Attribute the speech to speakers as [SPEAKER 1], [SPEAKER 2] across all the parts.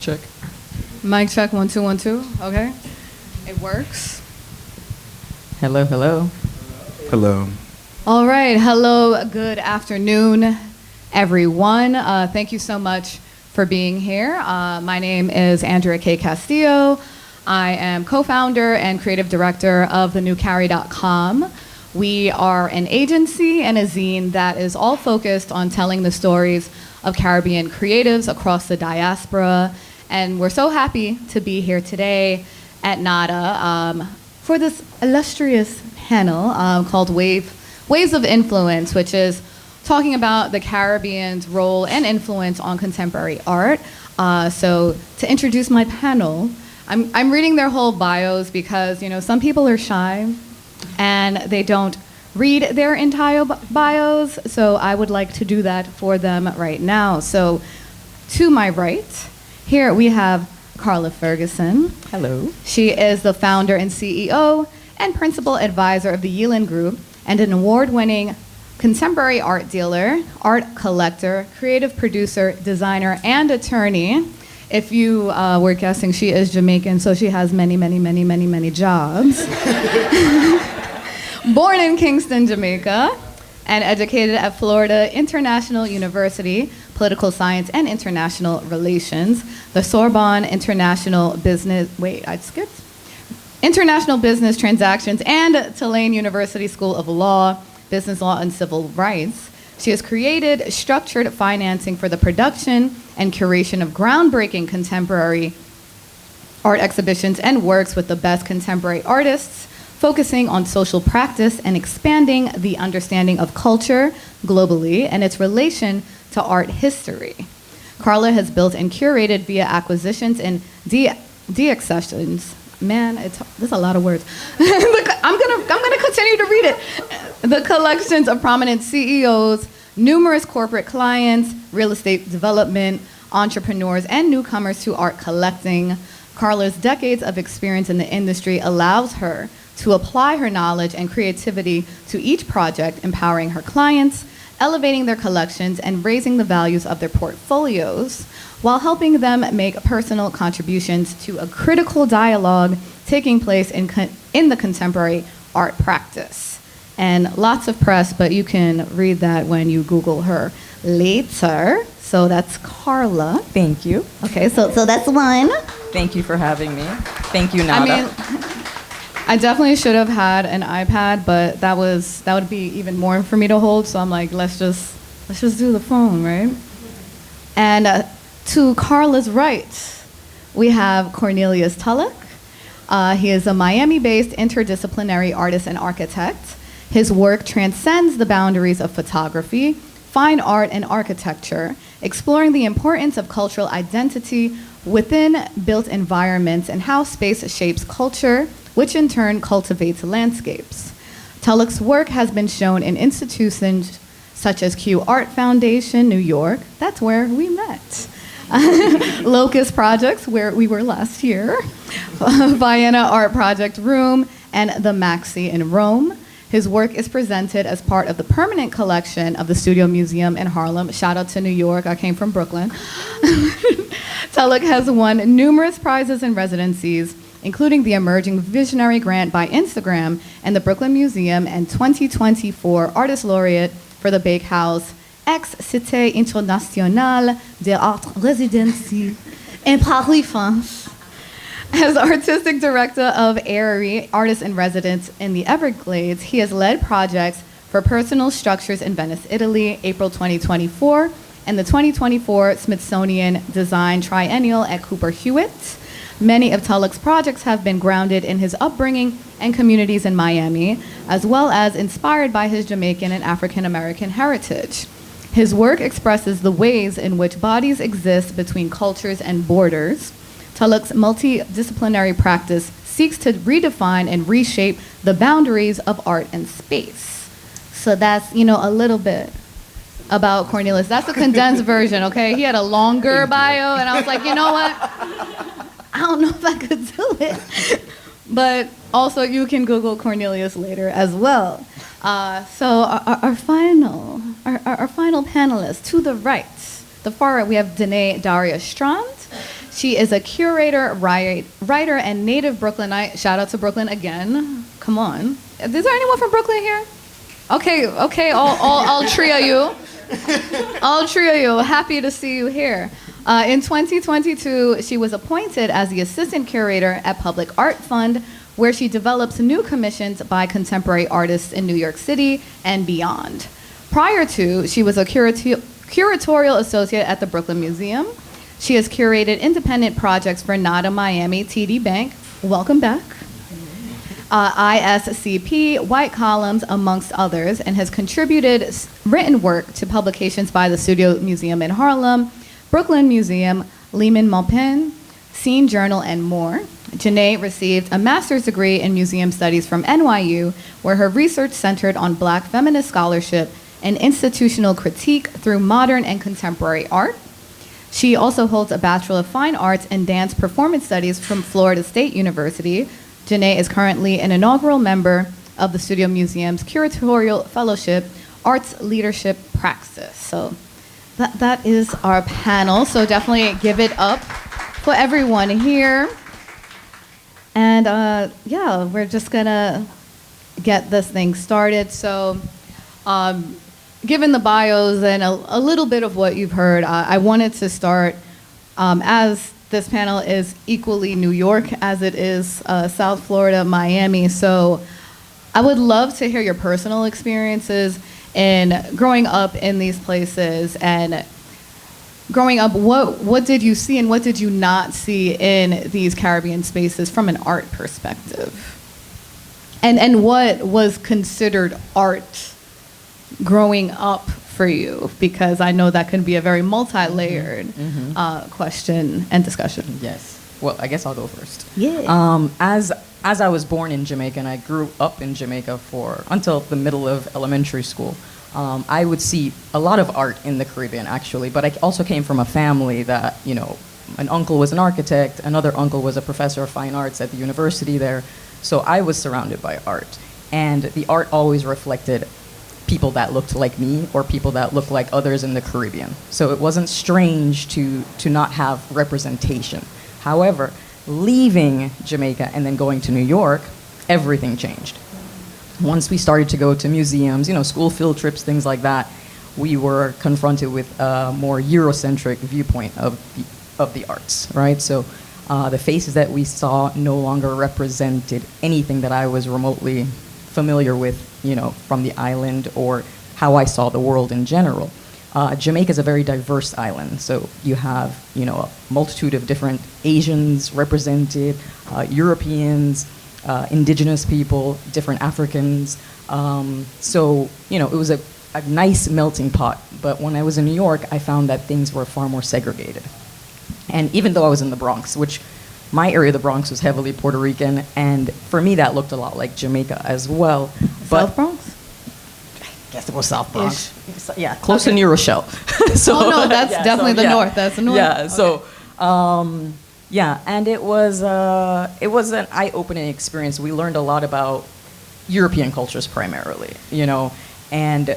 [SPEAKER 1] Check.
[SPEAKER 2] Mic check, 1 2 1 2. Okay, it works.
[SPEAKER 1] Hello, hello.
[SPEAKER 3] Hello.
[SPEAKER 2] All right, hello, good afternoon, everyone. Thank you so much for being here. My name is Andrea K. Castillo. I am co-founder and creative director of thenewcarry.com. We are an agency and a zine that is all focused on telling the stories of Caribbean creatives across the diaspora. And we're so happy to be here today at NADA for this illustrious panel called Waves of Influence, which is talking about the Caribbean's role and influence on contemporary art. So to introduce my panel, I'm reading their whole bios because, some people are shy and they don't read their entire bios. So I would like to do that for them right now. So to my right, here we have Karla Ferguson.
[SPEAKER 1] Hello.
[SPEAKER 2] She is the founder and CEO and principal advisor of the Yeelen Group and an award-winning contemporary art dealer, art collector, creative producer, designer, and attorney. If you were guessing, she is Jamaican, so she has many jobs. Born in Kingston, Jamaica, and educated at Florida International University, Political Science and International Relations, the Sorbonne International Business Transactions, and Tulane University School of Law, Business Law and Civil Rights. She has created structured financing for the production and curation of groundbreaking contemporary art exhibitions and works with the best contemporary artists, focusing on social practice and expanding the understanding of culture globally and its relation to art history. Karla has built and curated via acquisitions and de-accessions. Man, there's a lot of words. I'm gonna continue to read it. The collections of prominent CEOs, numerous corporate clients, real estate development, entrepreneurs, and newcomers to art collecting. Karla's decades of experience in the industry allows her to apply her knowledge and creativity to each project, empowering her clients, elevating their collections, and raising the values of their portfolios, while helping them make personal contributions to a critical dialogue taking place in the contemporary art practice. And lots of press, but you can read that when you Google her later. So that's Karla.
[SPEAKER 1] Thank you.
[SPEAKER 2] Okay, so that's one.
[SPEAKER 1] Thank you for having me. Thank you, Nada.
[SPEAKER 2] I definitely should have had an iPad, but that would be even more for me to hold. So I'm like, let's just do the phone, right? And to Karla's right, we have Cornelius Tulloch. He is a Miami-based interdisciplinary artist and architect. His work transcends the boundaries of photography, fine art, and architecture, exploring the importance of cultural identity within built environments and how space shapes culture, which in turn cultivates landscapes. Tulloch's work has been shown in institutions such as Q Art Foundation, New York, that's where we met, Locust Projects, where we were last year, Vienna Art Project Room, and the Maxi in Rome. His work is presented as part of the permanent collection of the Studio Museum in Harlem. Shout out to New York, I came from Brooklyn. Tulloch has won numerous prizes and residencies, including the Emerging Visionary Grant by Instagram and the Brooklyn Museum, and 2024 Artist Laureate for the Bake House ex-Cité Internationale des Arts Résidentiels in Paris, France. As artistic director of Airy, Artist in Residence in the Everglades, he has led projects for Personal Structures in Venice, Italy, April 2024, and the 2024 Smithsonian Design Triennial at Cooper Hewitt. Many of Tulloch's projects have been grounded in his upbringing and communities in Miami, as well as inspired by his Jamaican and African American heritage. His work expresses the ways in which bodies exist between cultures and borders. Tulloch's multidisciplinary practice seeks to redefine and reshape the boundaries of art and space. So that's, a little bit about Cornelius. That's a condensed version, okay? He had a longer bio, and I was like, you know what? I don't know if I could do it. But also, you can Google Cornelius later as well. So our final panelist, to the right, the far right, we have Jenee-Daria Strand. She is a curator, writer, and native Brooklynite. Shout out to Brooklyn again. Come on. Is there anyone from Brooklyn here? Okay, all three of you. All three of you. Happy to see you here. In 2022, she was appointed as the assistant curator at Public Art Fund, where she develops new commissions by contemporary artists in New York City and beyond. Prior to, she was a curatorial associate at the Brooklyn Museum. She has curated independent projects for NADA Miami, TD Bank, welcome back, ISCP, White Columns, amongst others, and has contributed written work to publications by the Studio Museum in Harlem, Brooklyn Museum, Lehman Maupin, Scene Journal, and more. Jenee received a master's degree in museum studies from NYU, where her research centered on Black feminist scholarship and institutional critique through modern and contemporary art. She also holds a Bachelor of Fine Arts in Dance Performance Studies from Florida State University. Jenee is currently an inaugural member of the Studio Museum's Curatorial Fellowship, Arts Leadership Praxis. So that is our panel, so definitely give it up for everyone here. And yeah, we're just gonna get this thing started. So given the bios and a little bit of what you've heard, I wanted to start, as this panel is equally New York as it is South Florida, Miami. So I would love to hear your personal experiences in growing up in these places, and growing up, what did you see and what did you not see in these Caribbean spaces from an art perspective? And what was considered art growing up for you? Because I know that can be a very multi-layered question and discussion.
[SPEAKER 1] Yes. Well, I guess I'll go first.
[SPEAKER 2] Yeah.
[SPEAKER 1] As I was born in Jamaica and I grew up in Jamaica until the middle of elementary school, I would see a lot of art in the Caribbean, actually. But I also came from a family that, an uncle was an architect, another uncle was a professor of fine arts at the university there. So I was surrounded by art. And the art always reflected people that looked like me or people that looked like others in the Caribbean. So it wasn't strange to not have representation. However, leaving Jamaica and then going to New York, everything changed. Once we started to go to museums, school field trips, things like that, we were confronted with a more Eurocentric viewpoint of the arts, right? So the faces that we saw no longer represented anything that I was remotely familiar with, from the island or how I saw the world in general. Jamaica is a very diverse island, so you have, a multitude of different Asians represented, Europeans, indigenous people, different Africans. So, it was a nice melting pot. But when I was in New York, I found that things were far more segregated. And even though I was in the Bronx, which my area of the Bronx was heavily Puerto Rican, and for me that looked a lot like Jamaica as well. But
[SPEAKER 2] South Bronx?
[SPEAKER 1] I guess it was South Bronx. Yeah, close to New Rochelle.
[SPEAKER 2] No, that's definitely the north. That's the north.
[SPEAKER 1] Yeah, okay. Yeah, and it was an eye-opening experience. We learned a lot about European cultures primarily, and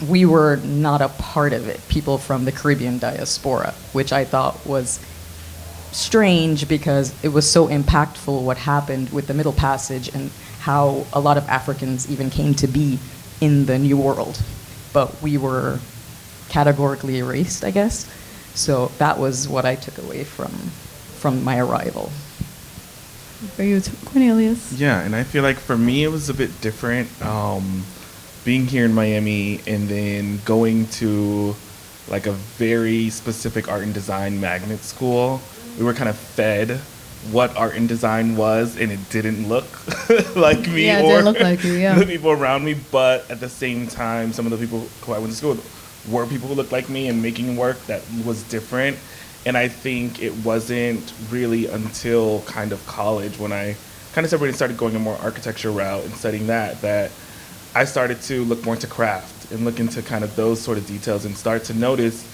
[SPEAKER 1] we were not a part of it. People from the Caribbean diaspora, which I thought was strange because it was so impactful what happened with the Middle Passage and how a lot of Africans even came to be in the New World. But we were categorically erased, I guess. So that was what I took away from my arrival.
[SPEAKER 2] For you, Cornelius?
[SPEAKER 3] Yeah, and I feel like for me it was a bit different. Being here in Miami and then going to like a very specific art and design magnet school. We were kind of fed what art and design was, and it didn't look like me
[SPEAKER 2] it
[SPEAKER 3] or
[SPEAKER 2] didn't look like you, yeah.
[SPEAKER 3] the people around me. But at the same time, some of the people who I went to school with were people who looked like me and making work that was different. And I think it wasn't really until kind of college when I kind of separated and started going a more architecture route and studying that I started to look more into craft and look into kind of those sort of details and start to notice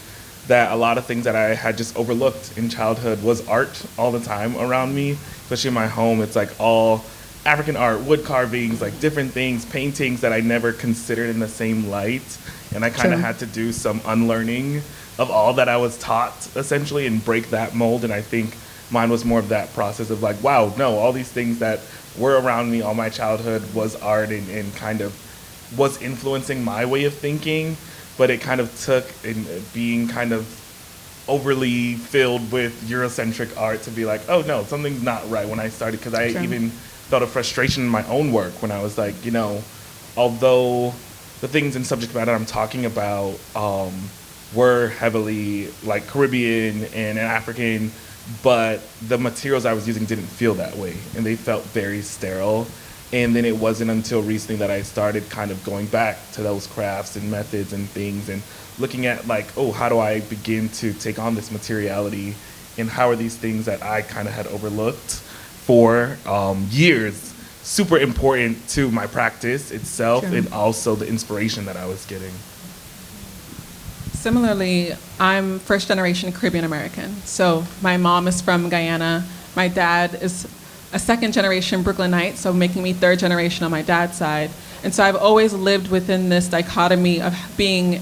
[SPEAKER 3] that a lot of things that I had just overlooked in childhood was art all the time around me, especially in my home. It's like all African art, wood carvings, like different things, paintings that I never considered in the same light. And I kind of had to do some unlearning of all that I was taught, essentially, and break that mold. And I think Mine was more of that process of like, wow, no, all these things that were around me all my childhood was art and kind of was influencing my way of thinking, but it kind of took in being kind of overly filled with Eurocentric art to be like, oh no, something's not right when I started, because I even felt a frustration in my own work when I was like, you know, although the things and subject matter I'm talking about were heavily like Caribbean and African, but the materials I was using didn't feel that way, and they felt very sterile. And then it wasn't until recently that I started kind of going back to those crafts and methods and things and looking at like, oh, how do I begin to take on this materiality, and how are these things that I kind of had overlooked for years super important to my practice itself and also the inspiration that I was getting.
[SPEAKER 4] Similarly, I'm first generation Caribbean American. So my mom is from Guyana. My dad is a second generation Brooklynite, so making me third generation on my dad's side. And so I've always lived within this dichotomy of being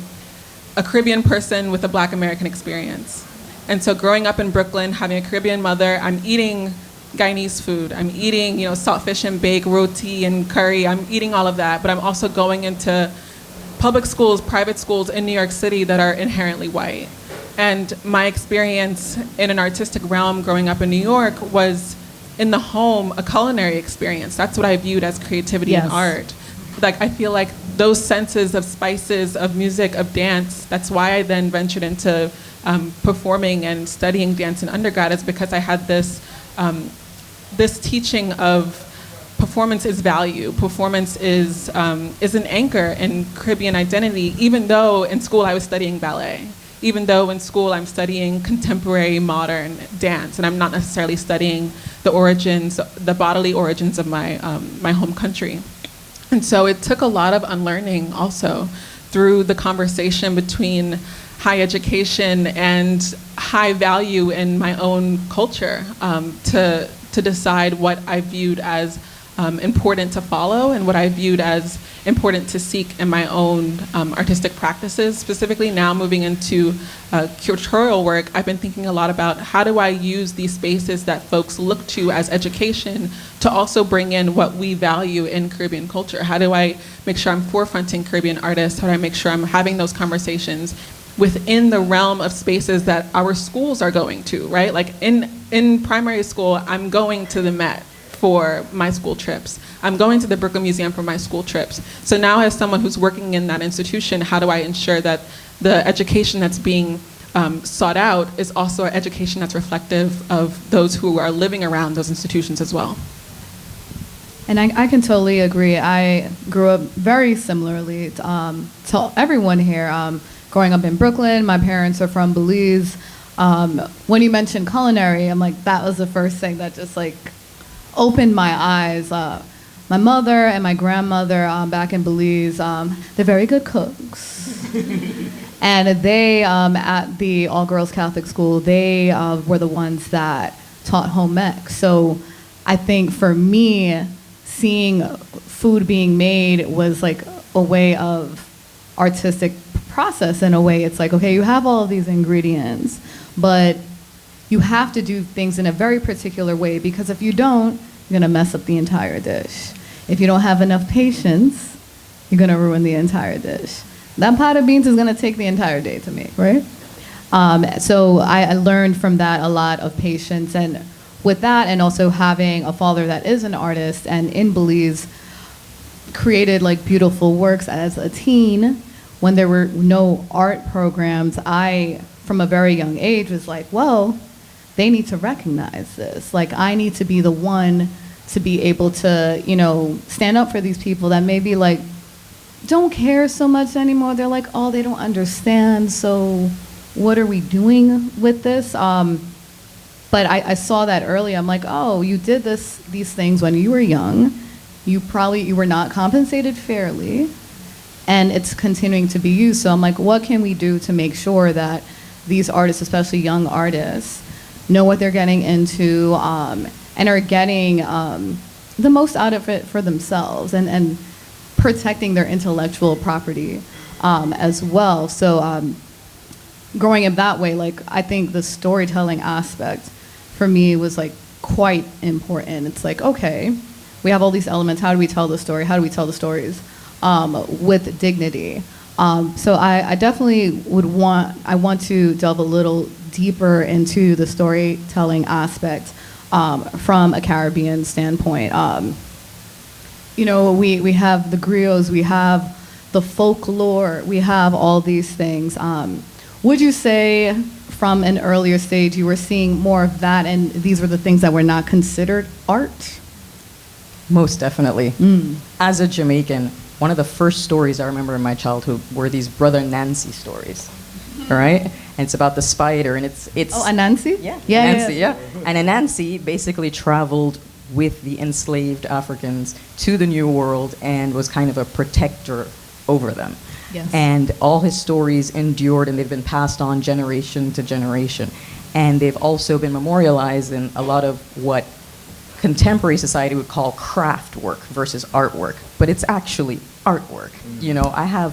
[SPEAKER 4] a Caribbean person with a Black American experience. And so growing up in Brooklyn, having a Caribbean mother, I'm eating Guyanese food. I'm eating, you know, saltfish and bake, roti and curry. I'm eating all of that, but I'm also going into public schools, private schools in New York City that are inherently white. And my experience in an artistic realm growing up in New York was in the home, a culinary experience. That's what I viewed as creativity and art. Like, I feel like those senses of spices, of music, of dance, that's why I then ventured into performing and studying dance in undergrad, is because I had this this teaching of performance is value. Performance is an anchor in Caribbean identity, even though in school I was studying ballet. Even though in school I'm studying contemporary modern dance, and I'm not necessarily studying the origins, the bodily origins of my my home country. And so it took a lot of unlearning also through the conversation between high education and high value in my own culture to decide what I viewed as important to follow and what I viewed as important to seek in my own artistic practices. Specifically now moving into curatorial work, I've been thinking a lot about how do I use these spaces that folks look to as education to also bring in what we value in Caribbean culture. How do I make sure I'm forefronting Caribbean artists? How do I make sure I'm having those conversations within the realm of spaces that our schools are going to, right? Like in primary school, I'm going to the Met for my school trips. I'm going to the Brooklyn Museum for my school trips. So now as someone who's working in that institution, how do I ensure that the education that's being sought out is also an education that's reflective of those who are living around those institutions as well?
[SPEAKER 2] And I can totally agree. I grew up very similarly to everyone here. Growing up in Brooklyn, my parents are from Belize. When you mentioned culinary, I'm like, that was the first thing that just like opened my eyes. My mother and my grandmother back in Belize, they're very good cooks. And they, at the all-girls Catholic school, they were the ones that taught home ec. So I think for me, seeing food being made was like a way of artistic process. In a way, it's like, okay, you have all of these ingredients, but you have to do things in a very particular way, because if you don't, you're gonna mess up the entire dish. If you don't have enough patience, you're gonna ruin the entire dish. That pot of beans is gonna take the entire day to make, right? So I learned from that a lot of patience, and with that, and also having a father that is an artist and in Belize created like beautiful works as a teen. When there were no art programs, I, from a very young age, was like, well, they need to recognize this. Like, I need to be the one to be able to, you know, stand up for these people that maybe like don't care so much anymore. They're like, oh, they don't understand, so what are we doing with this? But I saw that early. I'm like, oh, you did these things when you were young. You were not compensated fairly, and it's continuing to be used. So I'm like, what can we do to make sure that these artists, especially young artists, know what they're getting into and are getting the most out of it for themselves, and protecting their intellectual property as well. So growing up that way, like, I think the storytelling aspect for me was like quite important. It's like, okay, we have all these elements. How do we tell the story? How do we tell the stories with dignity? So I definitely I want to delve a little deeper into the storytelling aspect from a Caribbean standpoint. You know, we have the griots, we have the folklore, we have all these things. Would you say from an earlier stage you were seeing more of that and these were the things that were not considered art?
[SPEAKER 1] Most definitely. As a Jamaican, one of the first stories I remember in my childhood were these Brother Nancy stories, all right? And it's about the spider, and it's
[SPEAKER 2] Oh, Anansi?
[SPEAKER 1] yeah,
[SPEAKER 2] Yeah,
[SPEAKER 1] Nancy,
[SPEAKER 2] yeah.
[SPEAKER 1] yeah. And Anansi basically traveled with the enslaved Africans to the New World and was kind of a protector over them.
[SPEAKER 2] Yes.
[SPEAKER 1] And all his stories endured, and they've been passed on generation to generation. And they've also been memorialized in a lot of what contemporary society would call craft work versus artwork, but it's actually artwork. You know, I have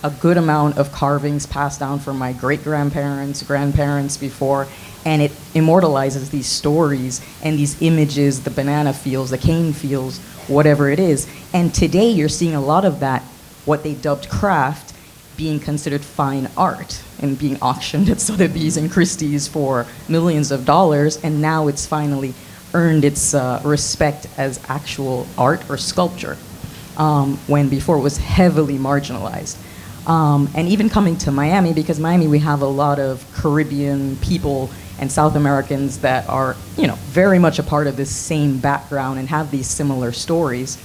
[SPEAKER 1] a good amount of carvings passed down from my great-grandparents, grandparents before, and it immortalizes these stories and these images, the banana fields, the cane fields, whatever it is. And today you're seeing a lot of that, what they dubbed craft, being considered fine art and being auctioned at Sotheby's and Christie's for millions of dollars, and now it's finally earned its respect as actual art or sculpture, when before it was heavily marginalized. And even coming to Miami, because Miami we have a lot of Caribbean people and South Americans that are, you know, very much a part of this same background and have these similar stories.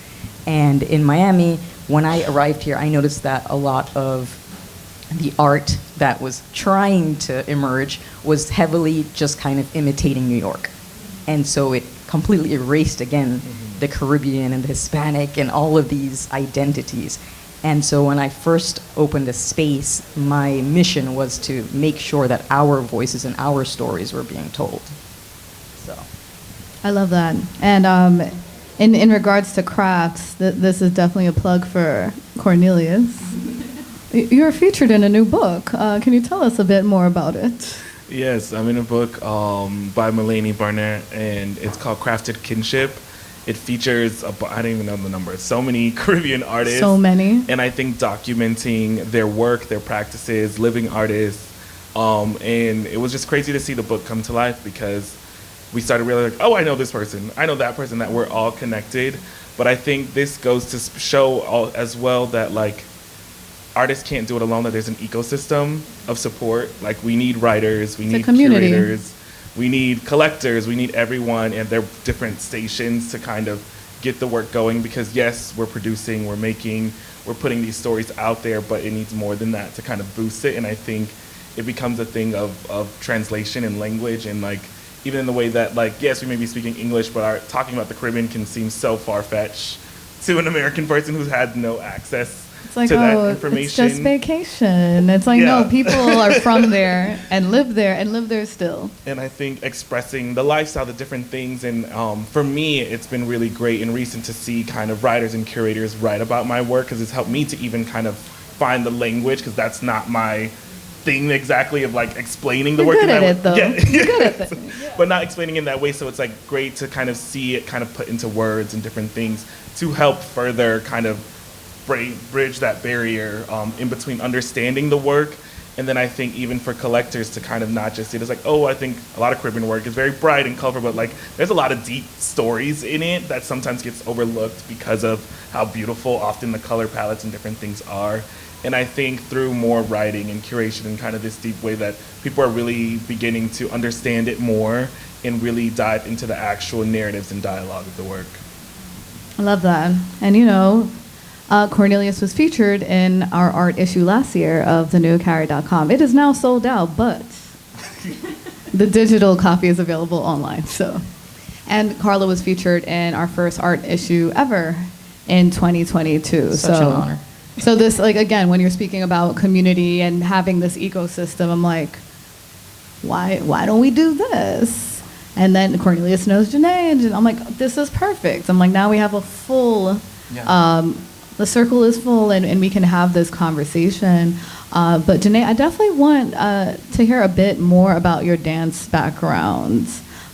[SPEAKER 1] And in Miami, when I arrived here, I noticed that a lot of the art that was trying to emerge was heavily just kind of imitating New York. And so it completely erased, again, the Caribbean and the Hispanic and all of these identities. And so when I first opened a space, my mission was to make sure that our voices and our stories were being told. So
[SPEAKER 2] I love that. And in regards to crafts, this is definitely a plug for Cornelius. You're featured in a new book. Can you tell us a bit more about it?
[SPEAKER 3] Yes, I'm in a book by Mulaney Barnett, and it's called Crafted Kinship. It features, I don't even know the number, so many Caribbean artists.
[SPEAKER 2] So many.
[SPEAKER 3] And I think documenting their work, their practices, living artists. And it was just crazy to see the book come to life because we started realizing, oh, I know this person, I know that person, that we're all connected. But I think this goes to show as well that, like, artists can't do it alone, that there's an ecosystem of support. Like, we need writers, we need curators, we need collectors, we need everyone and their different stations to kind of get the work going, because yes, we're producing, we're making, we're putting these stories out there, but it needs more than that to kind of boost it. And I think it becomes a thing of translation and language, and like even in the way that, like, yes, we may be speaking English, but talking about the Caribbean can seem so far-fetched to an American person who's had no access
[SPEAKER 2] It's like,
[SPEAKER 3] to that
[SPEAKER 2] oh,
[SPEAKER 3] information.
[SPEAKER 2] it's just vacation. It's like,
[SPEAKER 3] Yeah.
[SPEAKER 2] no, people are from there and live there still.
[SPEAKER 3] And I think expressing the lifestyle, the different things, and for me, it's been really great and recent to see kind of writers and curators write about my work, because it's helped me to even kind of find the language, because that's not my thing exactly of like explaining the
[SPEAKER 2] You're
[SPEAKER 3] work
[SPEAKER 2] good
[SPEAKER 3] in that
[SPEAKER 2] at
[SPEAKER 3] way.
[SPEAKER 2] it, though.
[SPEAKER 3] Yeah.
[SPEAKER 2] You're good at it. Yeah.
[SPEAKER 3] But not explaining in that way, so it's like great to kind of see it kind of put into words and different things to help further kind of bridge that barrier in between understanding the work. And then I think even for collectors to kind of not just see it as like, oh, I think a lot of Caribbean work is very bright and colorful, but like there's a lot of deep stories in it that sometimes gets overlooked because of how beautiful often the color palettes and different things are. And I think through more writing and curation in kind of this deep way that people are really beginning to understand it more and really dive into the actual narratives and dialogue of the work.
[SPEAKER 2] I love that. And you know, Cornelius was featured in our art issue last year of thenewcarrier.com. It is now sold out, but the digital copy is available online. So, and Karla was featured in our first art issue ever in 2022.
[SPEAKER 1] Such an honor.
[SPEAKER 2] So this, like, again, when you're speaking about community and having this ecosystem, I'm like, why don't we do this? And then Cornelius knows Jenee, and I'm like, this is perfect. I'm like, now we have a full, the circle is full, and we can have this conversation. But Jenee, I definitely want to hear a bit more about your dance background.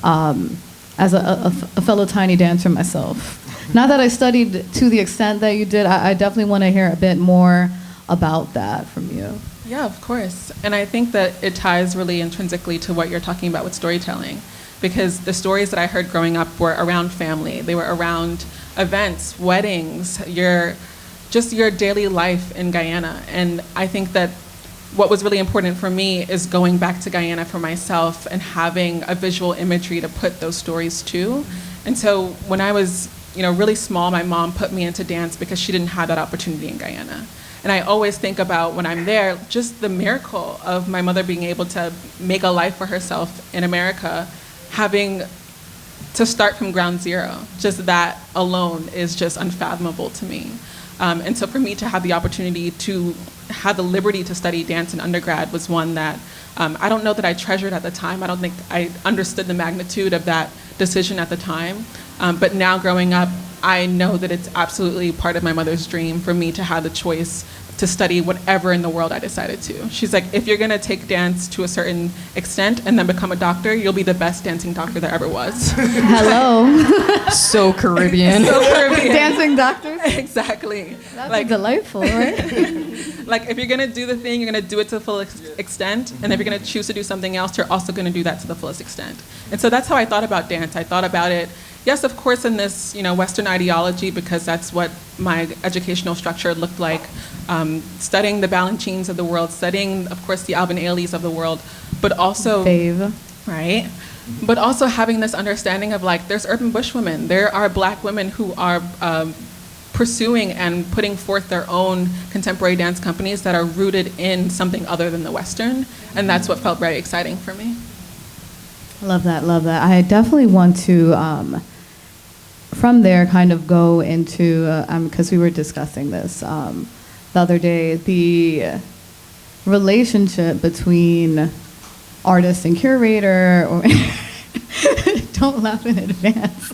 [SPEAKER 2] as a fellow tiny dancer myself. Not that I studied to the extent that you did. I definitely want to hear a bit more about that from you.
[SPEAKER 4] Yeah, of course. And I think that it ties really intrinsically to what you're talking about with storytelling, because the stories that I heard growing up were around family. They were around events, weddings, your daily life in Guyana. And I think that what was really important for me is going back to Guyana for myself and having a visual imagery to put those stories to. And so when I was, really small, my mom put me into dance because she didn't have that opportunity in Guyana. And I always think about when I'm there, just the miracle of my mother being able to make a life for herself in America, having to start from ground zero. Just that alone is just unfathomable to me. And so for me to have the opportunity to have the liberty to study dance in undergrad was one that I don't know that I treasured at the time. I don't think I understood the magnitude of that decision at the time. But now growing up, I know that it's absolutely part of my mother's dream for me to have the choice to study whatever in the world I decided to. She's like, if you're gonna take dance to a certain extent and then become a doctor, you'll be the best dancing doctor there ever was.
[SPEAKER 2] Hello.
[SPEAKER 1] So Caribbean.
[SPEAKER 4] So Caribbean.
[SPEAKER 2] Dancing doctors?
[SPEAKER 4] Exactly.
[SPEAKER 2] That's delightful, right?
[SPEAKER 4] Like, if you're gonna do the thing, you're gonna do it to the full extent, and if you're gonna choose to do something else, you're also gonna do that to the fullest extent. And so that's how I thought about dance. I thought about it, yes, of course, in this, Western ideology, because that's what my educational structure looked like, studying the Balanchines of the world, studying, of course, the Alvin Ailey's of the world, but also,
[SPEAKER 2] Fave.
[SPEAKER 4] right? But also having this understanding of, like, there's urban bush women. There are Black women who are pursuing and putting forth their own contemporary dance companies that are rooted in something other than the Western, and that's what felt very exciting for me.
[SPEAKER 2] Love that, love that. I definitely want to, from there, kind of go into, because we were discussing this the other day, the relationship between artist and curator, or don't laugh in advance.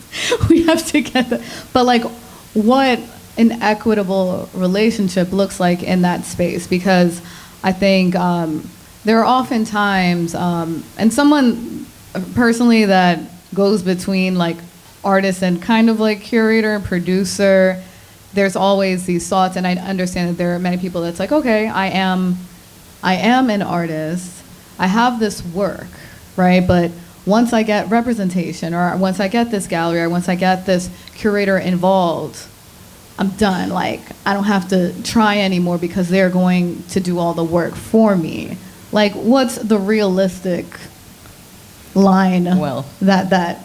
[SPEAKER 2] We have to get that. But like, what an equitable relationship looks like in that space, because I think there are often times, and someone personally that goes between like artist and kind of like curator and producer, there's always these thoughts, and I understand that there are many people that's like, okay, I am an artist, I have this work, right? But once I get representation, or once I get this gallery, or once I get this curator involved, I'm done. Like, I don't have to try anymore because they're going to do all the work for me. Like, what's the realistic line?
[SPEAKER 1] Well,
[SPEAKER 2] that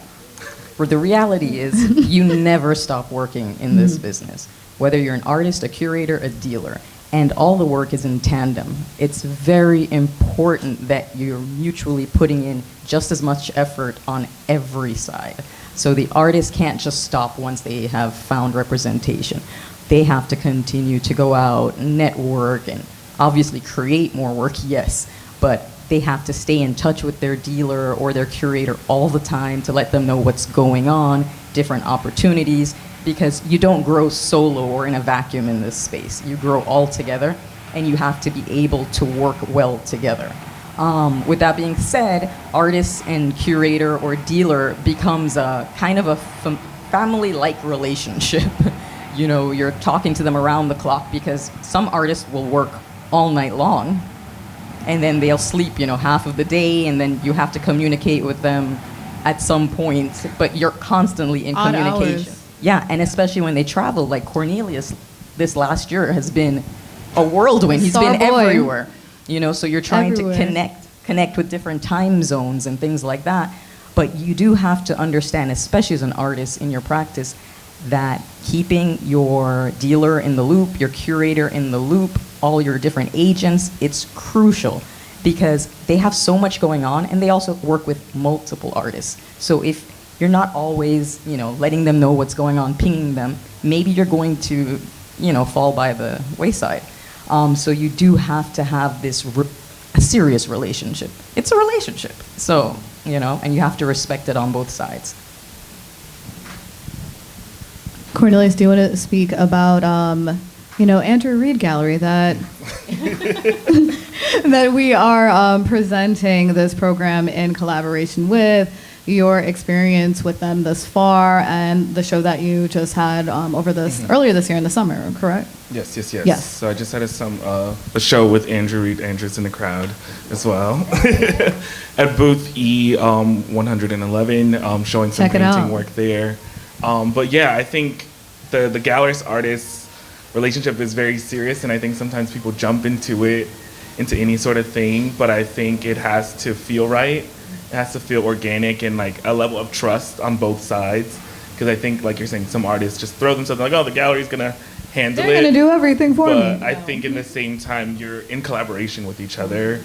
[SPEAKER 1] where the reality is, you never stop working in this business, whether you're an artist, a curator, a dealer, and all the work is in tandem. It's very important that you're mutually putting in just as much effort on every side. So the artist can't just stop once they have found representation. They have to continue to go out, network, and obviously create more work, yes, but they have to stay in touch with their dealer or their curator all the time to let them know what's going on, different opportunities, because you don't grow solo or in a vacuum in this space. You grow all together, and you have to be able to work well together. With that being said, artist and curator or dealer becomes a kind of a family-like relationship. You're talking to them around the clock, because some artists will work all night long, and then they'll sleep, half of the day, and then you have to communicate with them at some point, but you're constantly in
[SPEAKER 2] Odd
[SPEAKER 1] communication.
[SPEAKER 2] hours.
[SPEAKER 1] Yeah, and especially when they travel, like Cornelius this last year has been a whirlwind. He's
[SPEAKER 2] Star
[SPEAKER 1] been
[SPEAKER 2] boy.
[SPEAKER 1] everywhere, so you're trying
[SPEAKER 2] Everywhere.
[SPEAKER 1] to connect with different time zones and things like that. But you do have to understand, especially as an artist in your practice, that keeping your dealer in the loop, your curator in the loop, all your different agents, it's crucial, because they have so much going on, and they also work with multiple artists. So if you're not always, letting them know what's going on, pinging them, maybe you're going to, fall by the wayside. So you do have to have this a serious relationship. It's a relationship. So, and you have to respect it on both sides.
[SPEAKER 2] Cornelius, do you want to speak about, Andrew Reed Gallery that that we are presenting this program in collaboration with, your experience with them thus far and the show that you just had earlier this year in the summer, correct?
[SPEAKER 3] Yes.
[SPEAKER 2] Yes.
[SPEAKER 3] So I just had a show with Andrew Reed. Andrew's in the crowd as well. At booth E111, showing some
[SPEAKER 2] Check it
[SPEAKER 3] painting
[SPEAKER 2] out.
[SPEAKER 3] work there. But yeah, I think the gallerist artist relationship is very serious, and I think sometimes people jump into any sort of thing, but I think it has to feel right. It has to feel organic and like a level of trust on both sides. Because I think, like you're saying, some artists just throw themselves like, oh, the gallery's gonna handle it.
[SPEAKER 2] They're going to do everything for me.
[SPEAKER 3] But I think in the same time, you're in collaboration with each other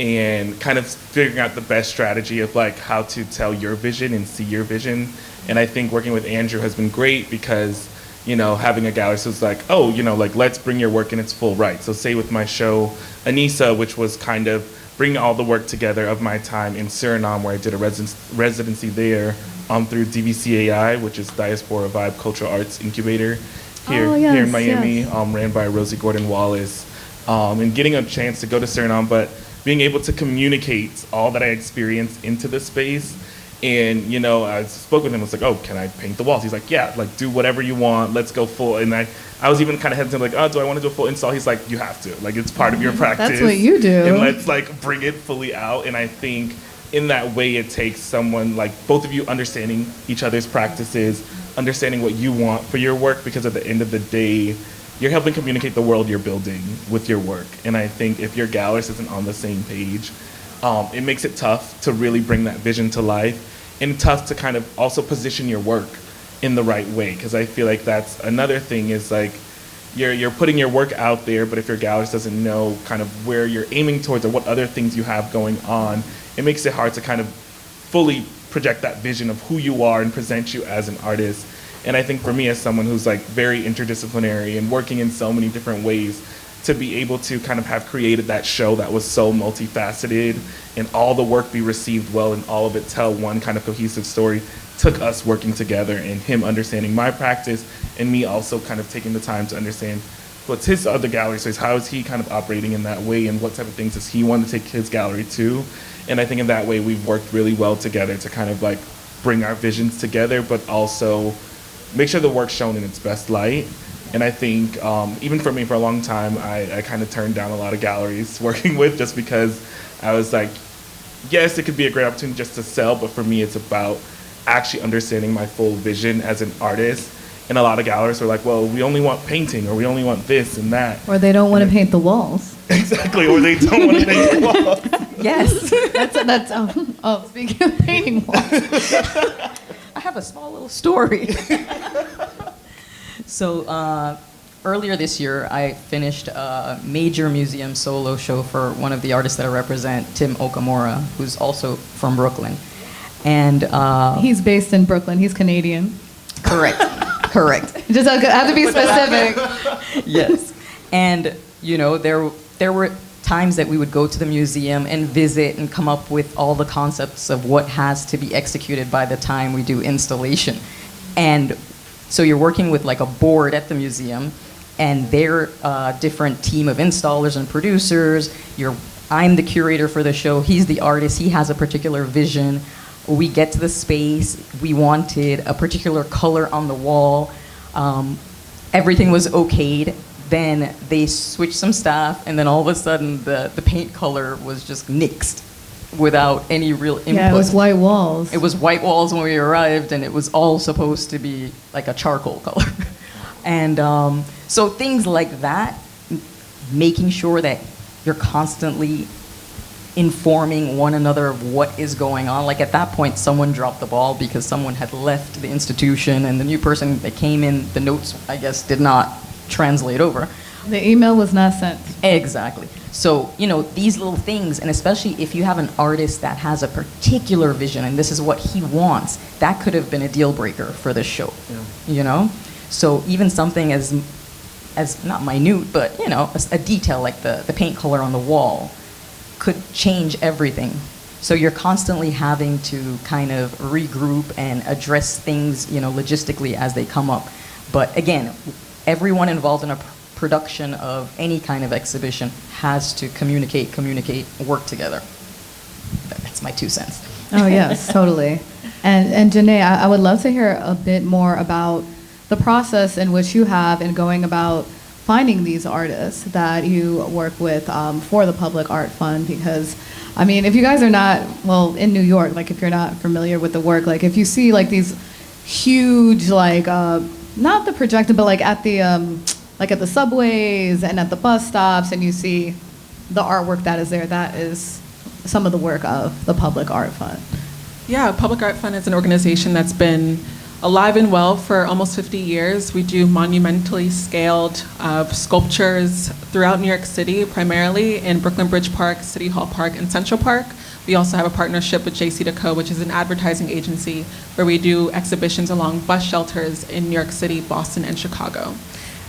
[SPEAKER 3] and kind of figuring out the best strategy of like how to tell your vision and see your vision. And I think working with Andrew has been great because, having a gallery who's like, oh, like let's bring your work in its full right. So say with my show, Anissa, which was kind of bringing all the work together of my time in Suriname, where I did a residency there through DVCAI, which is Diaspora Vibe Cultural Arts Incubator here in Miami, ran by Rosie Gordon-Wallace. And getting a chance to go to Suriname, but being able to communicate all that I experienced into the space. And, I spoke with him, I was like, oh, can I paint the walls? He's like, yeah, like do whatever you want, let's go full. And I was even kind of hesitant, like, oh, do I want to do a full install? He's like, you have to, like it's part of your practice.
[SPEAKER 2] That's what you do.
[SPEAKER 3] And let's like bring it fully out. And I think in that way it takes someone like both of you understanding each other's practices, understanding what you want for your work, because at the end of the day, you're helping communicate the world you're building with your work. And I think if your gallerist isn't on the same page, it makes it tough to really bring that vision to life, and tough to kind of also position your work in the right way. Because I feel like that's another thing is like you're putting your work out there, but if your gallerist doesn't know kind of where you're aiming towards or what other things you have going on, it makes it hard to kind of fully project that vision of who you are and present you as an artist. And I think for me as someone who's like very interdisciplinary and working in so many different ways, to be able to kind of have created that show that was so multifaceted and all the work be received well and all of it tell one kind of cohesive story took us working together and him understanding my practice and me also kind of taking the time to understand what's his other gallery space, how is he kind of operating in that way, and what type of things does he want to take his gallery to. And I think in that way we've worked really well together to kind of like bring our visions together, but also make sure the work's shown in its best light. And I think even for me, for a long time, I kind of turned down a lot of galleries working with, just because I was like, yes, it could be a great opportunity just to sell, but for me, it's about actually understanding my full vision as an artist. And a lot of galleries are like, well, we only want painting, or we only want this and that.
[SPEAKER 2] Or they don't want to paint the walls.
[SPEAKER 3] Exactly, or they don't want to paint the walls.
[SPEAKER 1] Yes.
[SPEAKER 2] that's speaking of painting walls.
[SPEAKER 1] I have a small little story. So earlier this year, I finished a major museum solo show for one of the artists that I represent, Tim Okamura, who's also from Brooklyn. And
[SPEAKER 2] he's based in Brooklyn. He's Canadian.
[SPEAKER 1] Correct.
[SPEAKER 2] Just have to be specific.
[SPEAKER 1] Yes. And, there were times that we would go to the museum and visit and come up with all the concepts of what has to be executed by the time we do installation. And so you're working with like a board at the museum, and they're a different team of installers and producers. I'm the curator for the show. He's the artist. He has a particular vision. We get to the space. We wanted a particular color on the wall. Everything was okayed. Then they switched some stuff, and then all of a sudden the paint color was just nixed without any real input.
[SPEAKER 2] Yeah, it was white walls.
[SPEAKER 1] It was white walls when we arrived, and it was all supposed to be like a charcoal color. And so things like that, making sure that you're constantly informing one another of what is going on. Like at that point, someone dropped the ball because someone had left the institution, and the new person that came in, the notes, I guess, did not translate over.
[SPEAKER 2] The email was not sent.
[SPEAKER 1] Exactly. So, these little things, and especially if you have an artist that has a particular vision and this is what he wants, that could have been a deal breaker for this show. Yeah. So even something as not minute, but, a detail like the paint color on the wall could change everything. So you're constantly having to kind of regroup and address things, logistically as they come up. But again, everyone involved in a production of any kind of exhibition has to communicate, work together. That's my 2 cents.
[SPEAKER 2] Oh, yes, totally. And Jenee, I would love to hear a bit more about the process in which you have in going about finding these artists that you work with for the Public Art Fund, because, I mean, if you guys are not, well, in New York, like if you're not familiar with the work, like if you see like these huge, like, not the projector, but like at the subways and at the bus stops, and you see the artwork that is there, that is some of the work of the Public Art Fund.
[SPEAKER 4] Yeah, Public Art Fund is an organization that's been alive and well for almost 50 years. We do monumentally scaled sculptures throughout New York City, primarily in Brooklyn Bridge Park, City Hall Park, and Central Park. We also have a partnership with JC&Co, which is an advertising agency where we do exhibitions along bus shelters in New York City, Boston, and Chicago.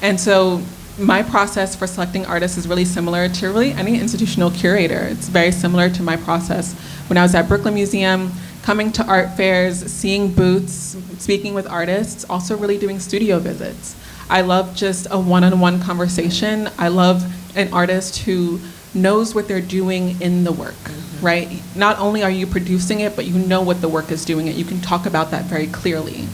[SPEAKER 4] And so my process for selecting artists is really similar to really any institutional curator. It's very similar to my process when I was at Brooklyn Museum, coming to art fairs, seeing booths, speaking with artists, also really doing studio visits. I love just a one-on-one conversation. I love an artist who knows what they're doing in the work, right? Not only are you producing it, but you know what the work is doing it. You can talk about that very clearly.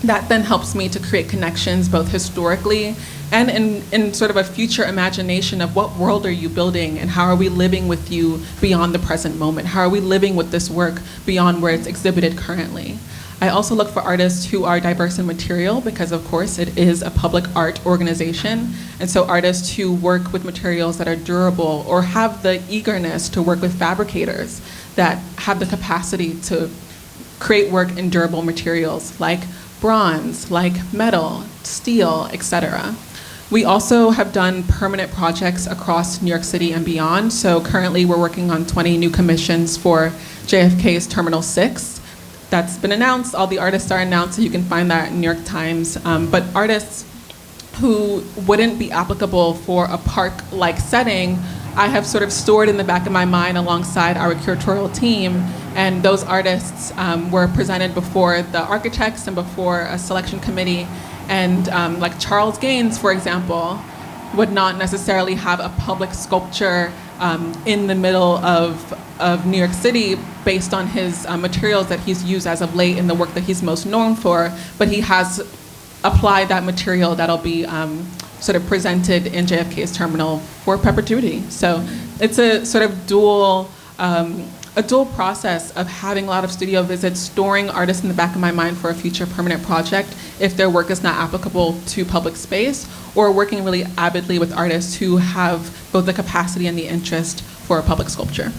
[SPEAKER 4] That then helps me to create connections both historically and in sort of a future imagination of what world are you building and how are we living with you beyond the present moment? How are we living with this work beyond where it's exhibited currently? I also look for artists who are diverse in material because, of course, it is a public art organization. And so artists who work with materials that are durable or have the eagerness to work with fabricators that have the capacity to create work in durable materials like bronze, like metal, steel, etc. We also have done permanent projects across New York City and beyond. So currently we're working on 20 new commissions for JFK's Terminal 6. That's been announced. All the artists are announced, so you can find that in New York Times. But artists who wouldn't be applicable for a park-like setting, I have sort of stored in the back of my mind alongside our curatorial team, and those artists were presented before the architects and before a selection committee. And like Charles Gaines, for example, would not necessarily have a public sculpture in the middle of New York City based on his materials that he's used as of late in the work that he's most known for, but he has applied that material that'll be sort of presented in JFK's terminal for perpetuity. So it's a sort of dual process of having a lot of studio visits, storing artists in the back of my mind for a future permanent project if their work is not applicable to public space, or working really avidly with artists who have both the capacity and the interest for a public sculpture.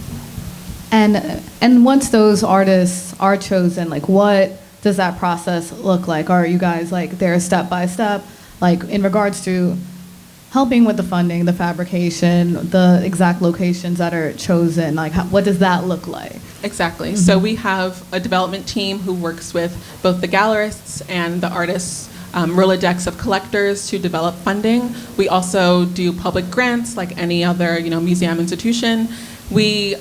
[SPEAKER 2] And once those artists are chosen, like what does that process look like? Are you guys like there step by step, like in regards to helping with the funding, the fabrication, the exact locations that are chosen? Like what does that look like?
[SPEAKER 4] Exactly. Mm-hmm. So we have a development team who works with both the gallerists and the artists' Rolodex of collectors to develop funding. We also do public grants like any other museum institution. We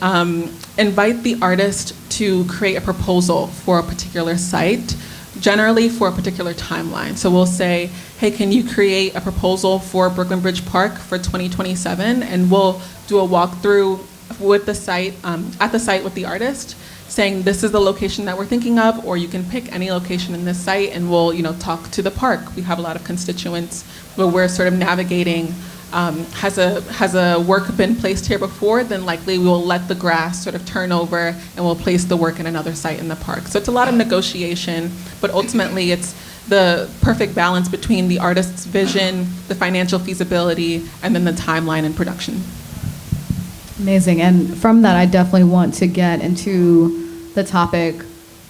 [SPEAKER 4] invite the artist to create a proposal for a particular site, generally for a particular timeline. So we'll say, hey, can you create a proposal for Brooklyn Bridge Park for 2027? And we'll do a walkthrough with the site, at the site with the artist, saying this is the location that we're thinking of, or you can pick any location in this site, and we'll talk to the park. We have a lot of constituents where we're sort of navigating. Has a work been placed here before, then likely we will let the grass sort of turn over and we'll place the work in another site in the park. So it's a lot of negotiation, but ultimately it's the perfect balance between the artist's vision, the financial feasibility, and then the timeline and production.
[SPEAKER 2] Amazing. And from that, I definitely want to get into the topic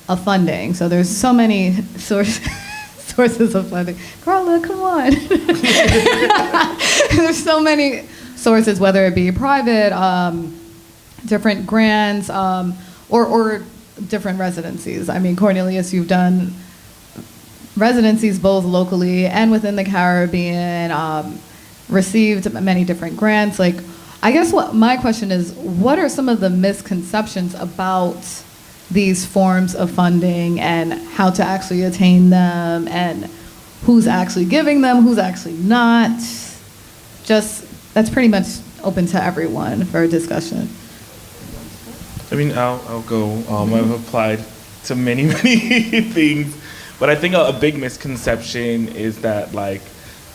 [SPEAKER 2] of funding. So there's so many sources of funding. Karla, come on. There's so many sources, whether it be private, different grants, or different residencies. I mean, Cornelius, you've done residencies both locally and within the Caribbean, received many different grants. Like, I guess what my question is, what are some of the misconceptions about these forms of funding and how to actually attain them, and who's actually giving them, who's actually not? Just, that's pretty much open to everyone for a discussion.
[SPEAKER 3] I mean, I'll go. I've applied to many, many things. But I think a big misconception is that, like,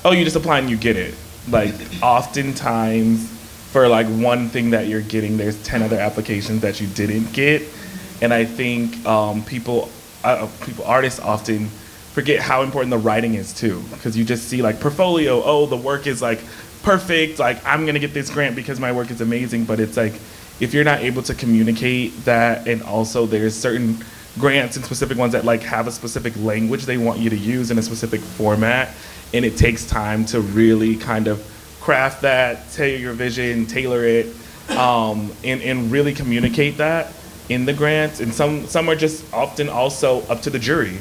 [SPEAKER 3] oh, you just apply and you get it. Like, oftentimes, for like one thing that you're getting, there's 10 other applications that you didn't get. And I think artists often forget how important the writing is too, because you just see like portfolio, oh, the work is like perfect, like I'm gonna get this grant because my work is amazing. But it's like, if you're not able to communicate that, and also there's certain grants and specific ones that like have a specific language they want you to use in a specific format, and it takes time to really kind of craft that, tell your vision, tailor it, and really communicate that in the grants. And some are just often also up to the jury.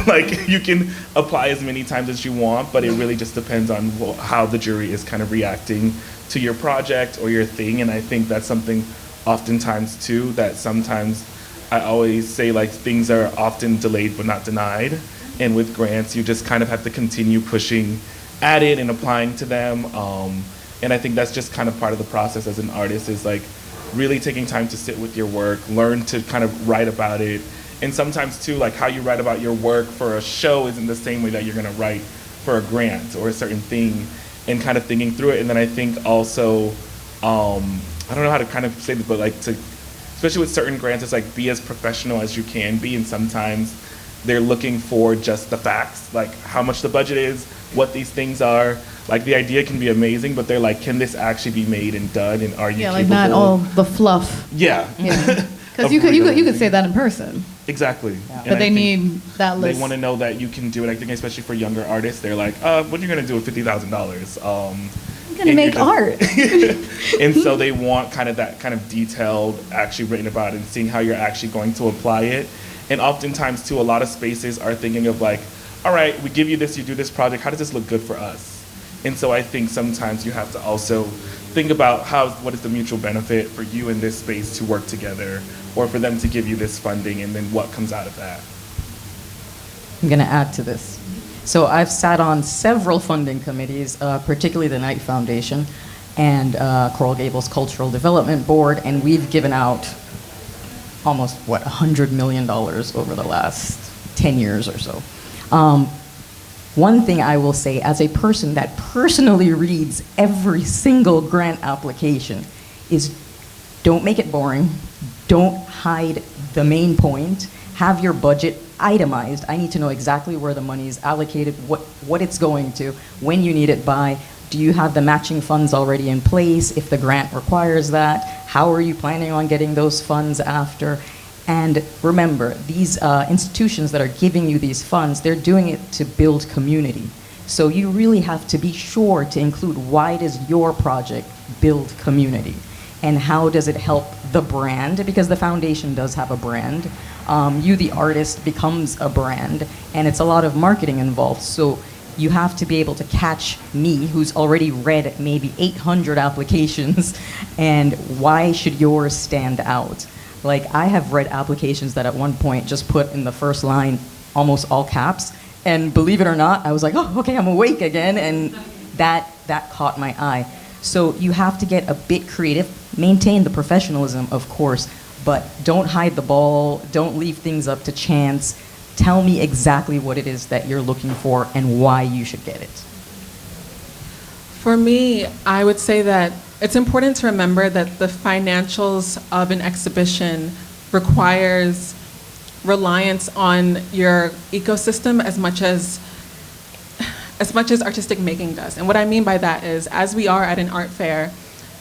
[SPEAKER 3] Like, you can apply as many times as you want, but it really just depends on how the jury is kind of reacting to your project or your thing. And I think that's something oftentimes too, that sometimes I always say, like, things are often delayed but not denied. And with grants, you just kind of have to continue pushing at it and applying to them. And I think that's just kind of part of the process as an artist, is like really taking time to sit with your work, learn to kind of write about it. And sometimes too, like how you write about your work for a show isn't the same way that you're gonna write for a grant or a certain thing, and kind of thinking through it. And then I think also, I don't know how to kind of say this, but like especially with certain grants, it's like be as professional as you can be. And sometimes they're looking for just the facts, like how much the budget is, what these things are. Like, the idea can be amazing, but they're like, can this actually be made and done, and are you capable?
[SPEAKER 2] Like not all the fluff.
[SPEAKER 3] Yeah.
[SPEAKER 2] Because you could say that in person.
[SPEAKER 3] Exactly.
[SPEAKER 1] Yeah.
[SPEAKER 2] But they need that list.
[SPEAKER 3] They want to know that you can do it. I think especially for younger artists, they're like, what are you going to do with $50,000?
[SPEAKER 2] I'm going to make art.
[SPEAKER 3] And so they want kind of that kind of detailed, actually written about, and seeing how you're actually going to apply it. And oftentimes too, a lot of spaces are thinking of like, all right, we give you this, you do this project, how does this look good for us? And so I think sometimes you have to also think about what is the mutual benefit for you in this space to work together, or for them to give you this funding, and then what comes out of that.
[SPEAKER 1] I'm going to add to this. So I've sat on several funding committees, particularly the Knight Foundation and Coral Gables Cultural Development Board, and we've given out almost, $100 million over the last 10 years or so. One thing I will say, as a person that personally reads every single grant application, is don't make it boring. Don't hide the main point. Have your budget itemized. I need to know exactly where the money is allocated, what it's going to, when you need it by. Do you have the matching funds already in place if the grant requires that? How are you planning on getting those funds after? And remember, these institutions that are giving you these funds, they're doing it to build community. So you really have to be sure to include, why does your project build community? And how does it help the brand? Because the foundation does have a brand. You, the artist, becomes a brand, and it's a lot of marketing involved. So you have to be able to catch me, who's already read maybe 800 applications, and why should yours stand out? Like, I have read applications that at one point just put in the first line almost all caps, and believe it or not, I was like, oh, okay, I'm awake again, and that caught my eye. So you have to get a bit creative, maintain the professionalism, of course, but don't hide the ball, don't leave things up to chance. Tell me exactly what it is that you're looking for and why you should get it.
[SPEAKER 4] For me, I would say that it's important to remember that the financials of an exhibition requires reliance on your ecosystem as much as artistic making does. And what I mean by that is, as we are at an art fair,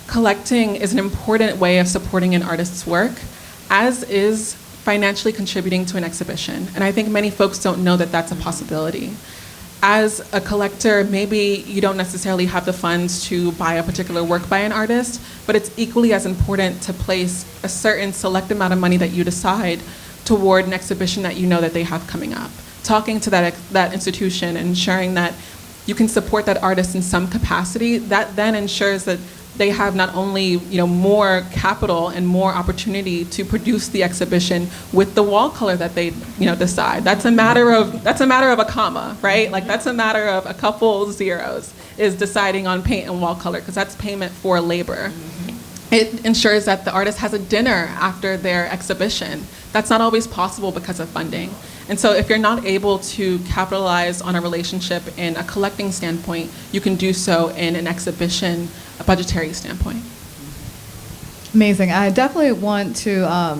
[SPEAKER 4] collecting is an important way of supporting an artist's work, as is financially contributing to an exhibition. And I think many folks don't know that that's a possibility. As a collector, maybe you don't necessarily have the funds to buy a particular work by an artist, but it's equally as important to place a certain select amount of money that you decide toward an exhibition that you know that they have coming up. Talking to that institution and ensuring that you can support that artist in some capacity, that then ensures that they have not only more capital and more opportunity to produce the exhibition with the wall color that they decide. That's a matter of a comma, right? Like, that's a matter of a couple zeros, is deciding on paint and wall color, because that's payment for labor. It ensures that the artist has a dinner after their exhibition. That's not always possible because of funding. And so if you're not able to capitalize on a relationship in a collecting standpoint, you can do so in an exhibition, a budgetary standpoint.
[SPEAKER 2] Amazing. I definitely want to,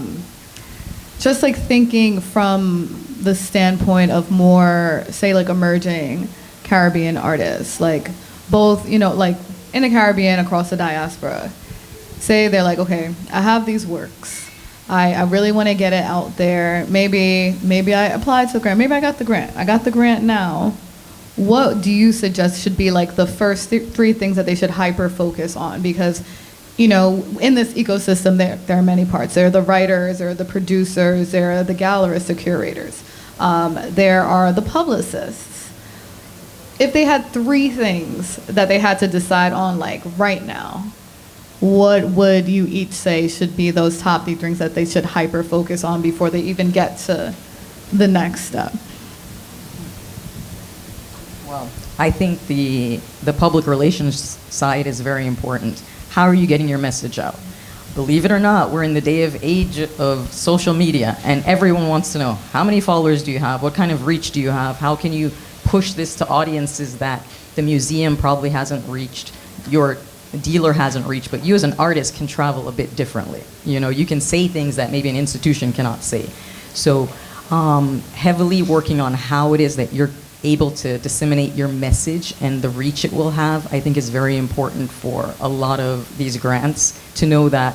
[SPEAKER 2] just like thinking from the standpoint of more, say, like emerging Caribbean artists, like both, you know, like in the Caribbean, across the diaspora. Say they're like, okay, I have these works. I really want to get it out there. Maybe I applied to the grant. Maybe I got the grant. I got the grant now. What do you suggest should be like the first three things that they should hyper focus on? Because, you know, in this ecosystem, there are many parts. There are the writers, there are the producers, there are the gallerists, the curators. There are the publicists. If they had three things that they had to decide on, like right now, what would you each say should be those top three things that they should hyper focus on before they even get to the next step?
[SPEAKER 1] Well, I think the public relations side is very important. How are you getting your message out? Believe it or not, we're in the age of social media, and everyone wants to know, how many followers do you have? What kind of reach do you have? How can you push this to audiences that the museum probably hasn't reached, your dealer hasn't reached, but you as an artist can travel a bit differently. You know, you can say things that maybe an institution cannot say. So heavily working on how it is that you're able to disseminate your message and the reach it will have, I think is very important for a lot of these grants to know that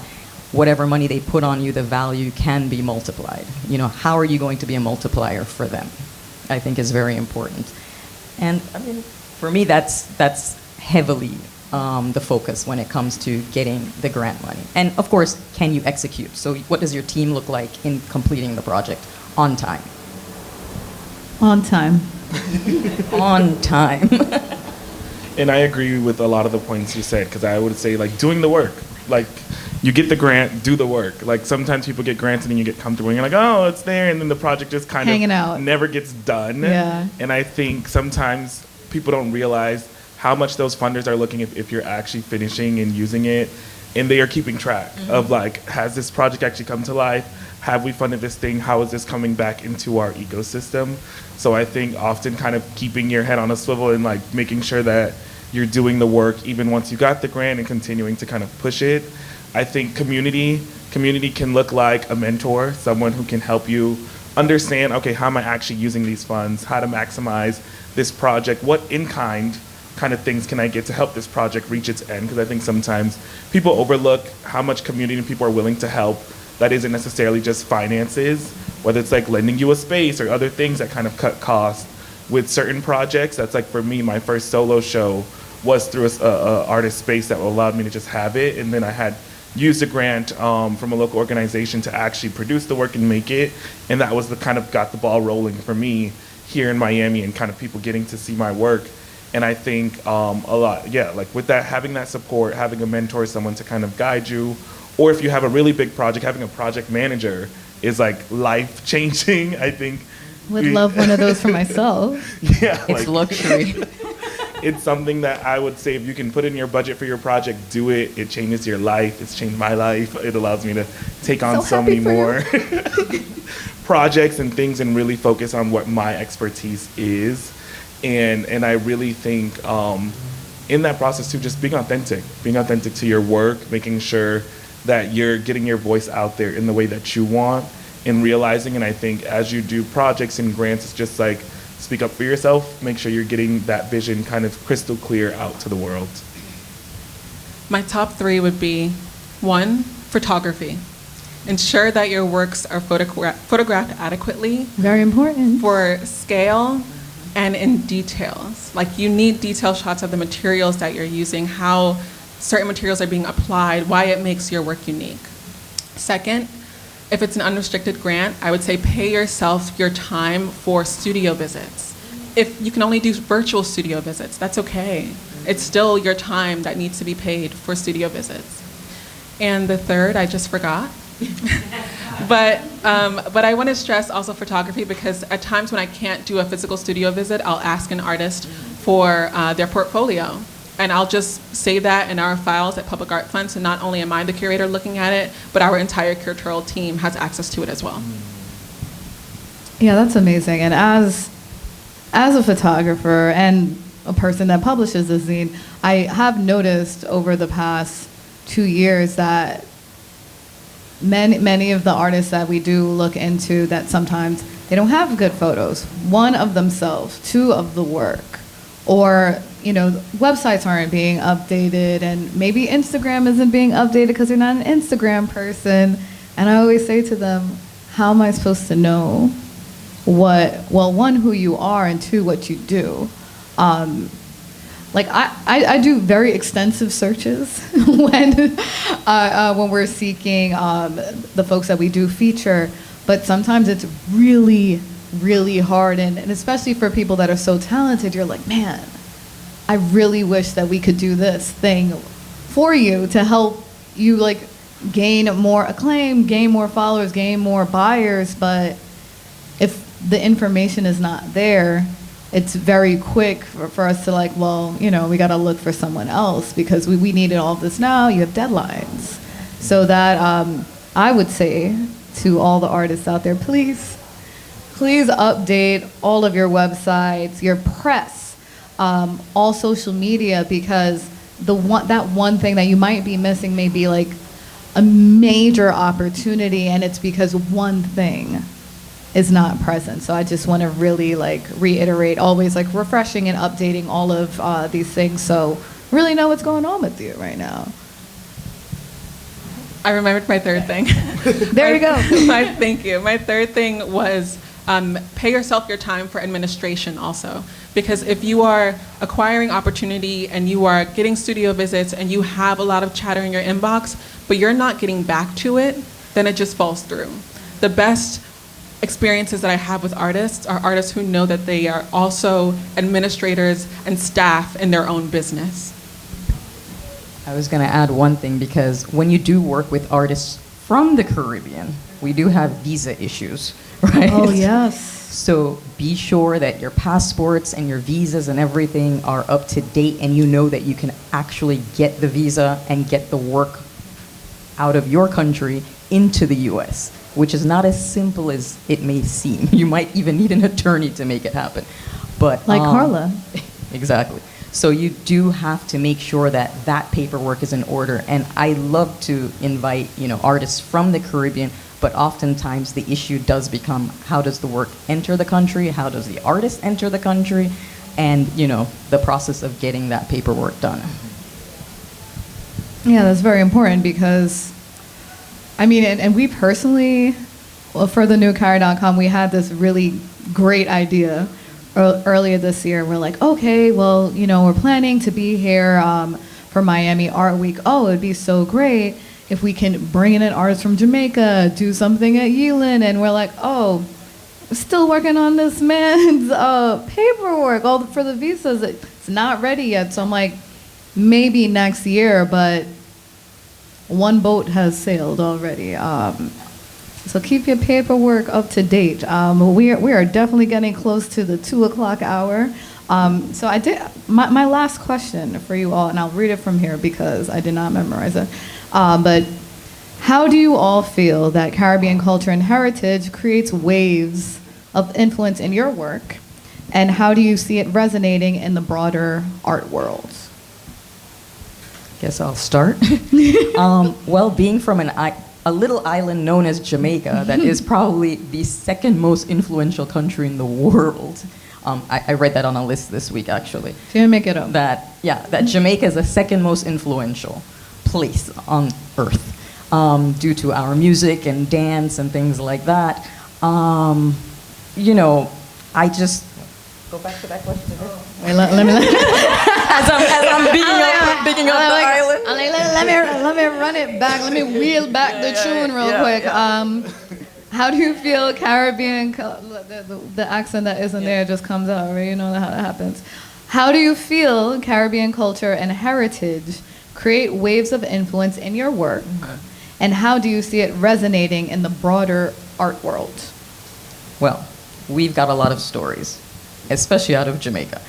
[SPEAKER 1] whatever money they put on you, the value can be multiplied. You know, how are you going to be a multiplier for them? I think is very important. And I mean, for me, that's heavily the focus when it comes to getting the grant money. And of course, can you execute? So what does your team look like in completing the project on time?
[SPEAKER 2] On time.
[SPEAKER 1] On time.
[SPEAKER 3] And I agree with a lot of the points you said, because I would say, like, doing the work. Like, you get the grant, do the work. Like, sometimes people get grants and then you get comfortable and you're like, oh, it's there, and then the project just kind
[SPEAKER 2] hanging
[SPEAKER 3] of
[SPEAKER 2] out.
[SPEAKER 3] Never gets done.
[SPEAKER 2] Yeah.
[SPEAKER 3] And I think sometimes people don't realize how much those funders are looking if you're actually finishing and using it, and they are keeping track of, like, has this project actually come to life? Have we funded this thing? How is this coming back into our ecosystem? So I think often kind of keeping your head on a swivel and, like, making sure that you're doing the work even once you got the grant and continuing to kind of push it. I think community can look like a mentor, someone who can help you understand, okay, how am I actually using these funds? How to maximize this project? What in-kind kind of things can I get to help this project reach its end? Because I think sometimes people overlook how much community people are willing to help. That isn't necessarily just finances, whether it's like lending you a space or other things that kind of cut costs with certain projects. That's like, for me, my first solo show was through a artist space that allowed me to just have it. And then I had used a grant from a local organization to actually produce the work and make it. And that was the kind of got the ball rolling for me here in Miami and kind of people getting to see my work. And I think a lot, yeah, like with that, having that support, having a mentor, someone to kind of guide you, or if you have a really big project, having a project manager is like life changing. I think
[SPEAKER 2] Would love one of those for myself.
[SPEAKER 3] Yeah,
[SPEAKER 1] It's luxury.
[SPEAKER 3] It's something that I would say if you can put in your budget for your project, do it. It changes your life. It's changed my life. It allows me to take on so many more projects and things and really focus on what my expertise is. And I really think in that process too, just being authentic to your work, making sure that you're getting your voice out there in the way that you want, and realizing, and I think as you do projects and grants, it's just like, speak up for yourself, make sure you're getting that vision kind of crystal clear out to the world.
[SPEAKER 4] My top three would be, 1, photography. Ensure that your works are photographed adequately.
[SPEAKER 2] Very important.
[SPEAKER 4] For scale and in details. Like, you need detail shots of the materials that you're using, how certain materials are being applied, why it makes your work unique. Second, if it's an unrestricted grant, I would say pay yourself your time for studio visits. If you can only do virtual studio visits, that's okay. It's still your time that needs to be paid for studio visits. And the third, I just forgot. But I want to stress also photography, because at times when I can't do a physical studio visit, I'll ask an artist for their portfolio. And I'll just save that in our files at Public Art Fund, so not only am I the curator looking at it, but our entire curatorial team has access to it as well.
[SPEAKER 2] Yeah, that's amazing. And as a photographer and a person that publishes the zine, I have noticed over the past 2 years that many of the artists that we do look into, that sometimes they don't have good photos. One of themselves, two of the work, or websites aren't being updated, and maybe Instagram isn't being updated because they're not an Instagram person. And I always say to them, how am I supposed to know one, who you are, and two, what you do? I do very extensive searches when we're seeking the folks that we do feature, but sometimes it's really, really hard, and especially for people that are so talented, you're like, man, I really wish that we could do this thing for you to help you gain more acclaim, gain more followers, gain more buyers, but if the information is not there, it's very quick for us to we got to look for someone else because we needed all of this now. You have deadlines. So that I would say to all the artists out there, please update all of your websites, your press, all social media, because that one thing that you might be missing may be a major opportunity, and it's because one thing is not present. So I just want to really reiterate, always refreshing and updating all of these things, so really know what's going on with you right now.
[SPEAKER 4] I remembered my third thing.
[SPEAKER 2] There you go.
[SPEAKER 4] Thank you. My third thing was pay yourself your time for administration also. Because if you are acquiring opportunity and you are getting studio visits and you have a lot of chatter in your inbox, but you're not getting back to it, then it just falls through. The best experiences that I have with artists are artists who know that they are also administrators and staff in their own business.
[SPEAKER 1] I was going to add one thing, because when you do work with artists from the Caribbean, we do have visa issues, right?
[SPEAKER 2] Oh, yes.
[SPEAKER 1] So be sure that your passports and your visas and everything are up to date, and you know that you can actually get the visa and get the work out of your country into the US, which is not as simple as it may seem. You might even need an attorney to make it happen. But
[SPEAKER 2] Karla.
[SPEAKER 1] Exactly. So you do have to make sure that that paperwork is in order. And I love to invite, artists from the Caribbean, but oftentimes the issue does become, how does the work enter the country? How does the artist enter the country? And, the process of getting that paperwork done.
[SPEAKER 2] Yeah, that's very important, because and we personally, for the newcatered.com, we had this really great idea earlier this year. We're like, okay, well, we're planning to be here for Miami Art Week. Oh, it'd be so great if we can bring in an artist from Jamaica, do something at Yeelen. And we're like, oh, we're still working on this man's paperwork, all for the visas. It's not ready yet. So I'm like, maybe next year, but one boat has sailed already. So keep your paperwork up to date. We are definitely getting close to the 2:00 hour. So I did my last question for you all, and I'll read it from here because I did not memorize it. But how do you all feel that Caribbean culture and heritage creates waves of influence in your work, and how do you see it resonating in the broader art world?
[SPEAKER 1] Guess I'll start. Well, being from a little island known as Jamaica, that is probably the second most influential country in the world. I read that on a list this week, actually.
[SPEAKER 2] So you didn't make it up.
[SPEAKER 1] That Jamaica is the second most influential place on earth, due to our music and dance and things like that. I just go back to that question again.
[SPEAKER 2] Wait, let me.
[SPEAKER 1] As I'm bigging up the island.
[SPEAKER 2] Let me run it back. Let me wheel back the tune real quick. How do you feel Caribbean? The accent that isn't there just comes out, right? You know how that happens. How do you feel Caribbean culture and heritage create waves of influence in your work, and how do you see it resonating in the broader art world?
[SPEAKER 1] Well, we've got a lot of stories, especially out of Jamaica.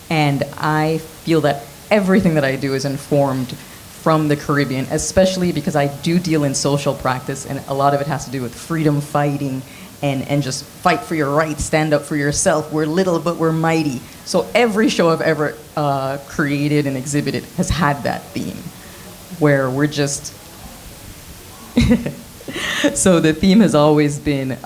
[SPEAKER 1] And I feel that everything that I do is informed from the Caribbean, especially because I do deal in social practice, and a lot of it has to do with freedom fighting and just fight for your rights, stand up for yourself. We're little, but we're mighty. So every show I've ever created and exhibited has had that theme, where we're just... So the theme has always been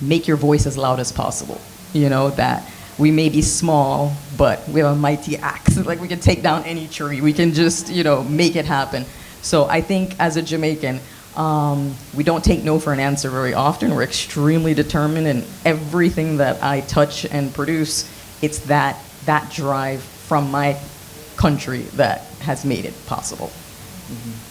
[SPEAKER 1] make your voice as loud as possible. You know, that we may be small, but we have a mighty axe. Like, we can take down any tree. We can just, you know, make it happen. So I think as a Jamaican, we don't take no for an answer very often. We're extremely determined, and everything that I touch and produce, it's that drive from my country that has made it possible.
[SPEAKER 3] Mm-hmm.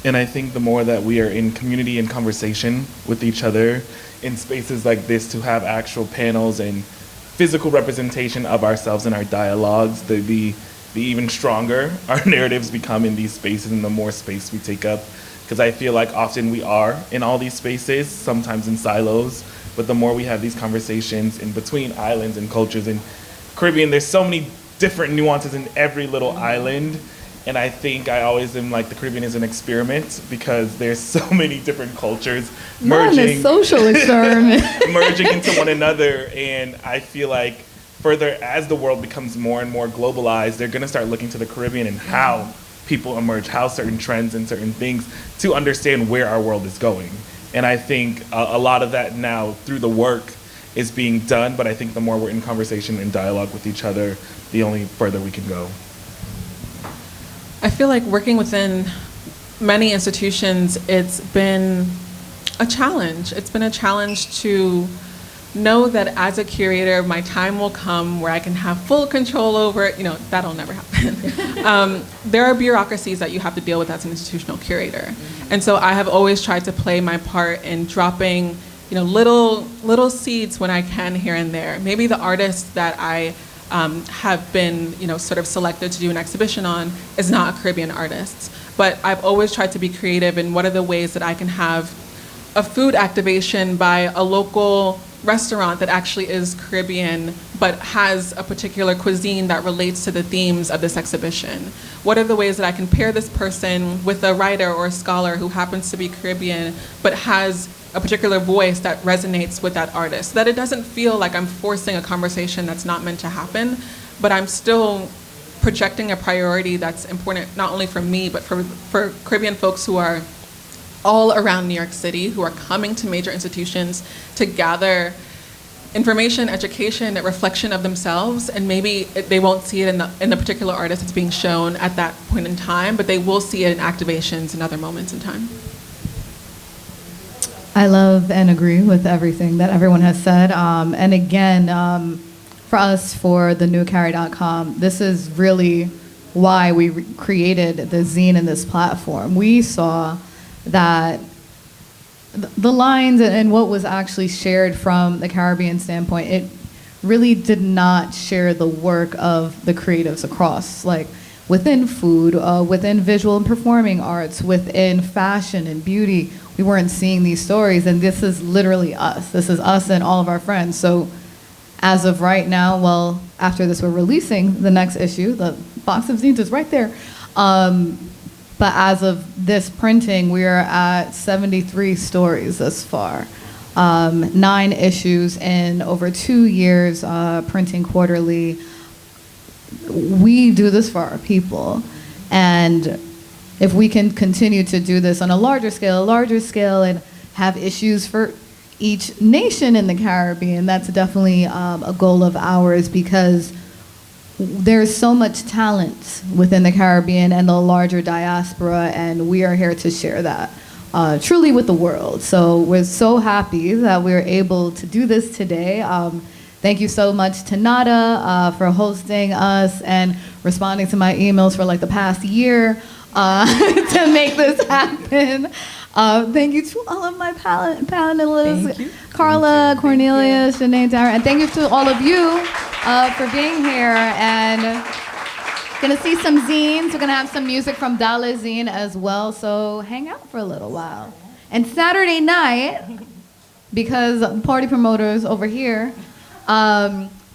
[SPEAKER 3] And I think the more that we are in community and conversation with each other in spaces like this, to have actual panels and physical representation of ourselves in our dialogues, the even stronger our narratives become in these spaces, and the more space we take up. Because I feel like often we are in all these spaces, sometimes in silos, but the more we have these conversations in between islands and cultures in Caribbean, there's so many different nuances in every little island. And I think I always am like, the Caribbean is an experiment, because there's so many different cultures merging.
[SPEAKER 2] A social experiment.
[SPEAKER 3] Merging into one another. And I feel like further, as the world becomes more and more globalized, they're going to start looking to the Caribbean and how people emerge, how certain trends and certain things, to understand where our world is going. And I think a lot of that now through the work is being done, but I think the more we're in conversation and dialogue with each other, the only further we can go.
[SPEAKER 4] I feel like working within many institutions, it's been a challenge. It's been a challenge to know that as a curator, my time will come where I can have full control over it. You know, that'll never happen. There are bureaucracies that you have to deal with as an institutional curator. And so I have always tried to play my part in dropping, you know, little seeds when I can here and there. Maybe the artist that I have been, you know, sort of selected to do an exhibition on is not a Caribbean artist. But I've always tried to be creative in what are the ways that I can have a food activation by a local restaurant that actually is Caribbean but has a particular cuisine that relates to the themes of this exhibition. What are the ways that I can pair this person with a writer or a scholar who happens to be Caribbean but has a particular voice that resonates with that artist, so that it doesn't feel like I'm forcing a conversation that's not meant to happen, but I'm still projecting a priority that's important not only for me, but for Caribbean folks who are all around New York City, who are coming to major institutions to gather information, education, a reflection of themselves, and maybe they won't see it in the particular artist that's being shown at that point in time, but they will see it in activations and other moments in time.
[SPEAKER 2] I love and agree with everything that everyone has said. And again, for us, for thenewcarry.com, this is really why we created the zine and this platform. We saw that the lines and what was actually shared from the Caribbean standpoint, it really did not share the work of the creatives across, like within food, within visual and performing arts, within fashion and beauty. We weren't seeing these stories, and this is literally us. This is us and all of our friends. So as of right now, well, after this, we're releasing the next issue. The box of zines is right there. But as of this printing, we are at 73 stories thus far. 9 issues in over 2 years, printing quarterly. We do this for our people. And if we can continue to do this on a larger scale, and have issues for each nation in the Caribbean, that's definitely a goal of ours, because there's so much talent within the Caribbean and the larger diaspora, and we are here to share that truly with the world. So we're so happy that we're able to do this today. Thank you so much to Nada for hosting us and responding to my emails for like the past year to make this happen. Thank you to all of my panelists, Karla, Cornelius, Jenee-Daria, and thank you to all of you for being here. And gonna see some zines. We're gonna have some music from Dala Zine as well, so hang out for a little while. And Saturday night, because party promoters over here,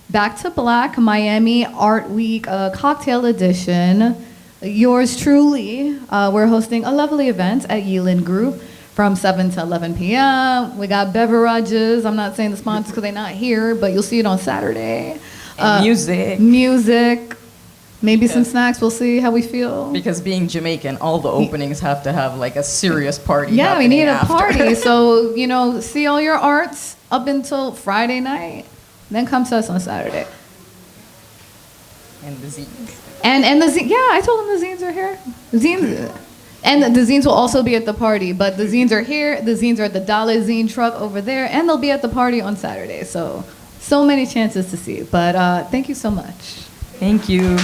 [SPEAKER 2] Back to Black Miami Art Week Cocktail Edition. Yours truly, we're hosting a lovely event at Yeelen Group from 7 to 11 p.m. We got beverages. I'm not saying the sponsors because they're not here, but you'll see it on Saturday.
[SPEAKER 1] And music.
[SPEAKER 2] Music. Maybe some
[SPEAKER 1] Yes.
[SPEAKER 2] snacks. We'll see how we feel.
[SPEAKER 1] Because being Jamaican, all the openings have to have like a serious party.
[SPEAKER 2] Yeah, we
[SPEAKER 1] happening
[SPEAKER 2] need a
[SPEAKER 1] after.
[SPEAKER 2] party. So, see all your arts up until Friday night. Then come to us on Saturday.
[SPEAKER 1] And the zines.
[SPEAKER 2] And the zine, yeah, I told them the zines are here. Zines, and the zines will also be at the party. But the zines are here. The zines are at the Dollar Zine truck over there, and they'll be at the party on Saturday. So many chances to see. But thank you so much.
[SPEAKER 1] Thank you.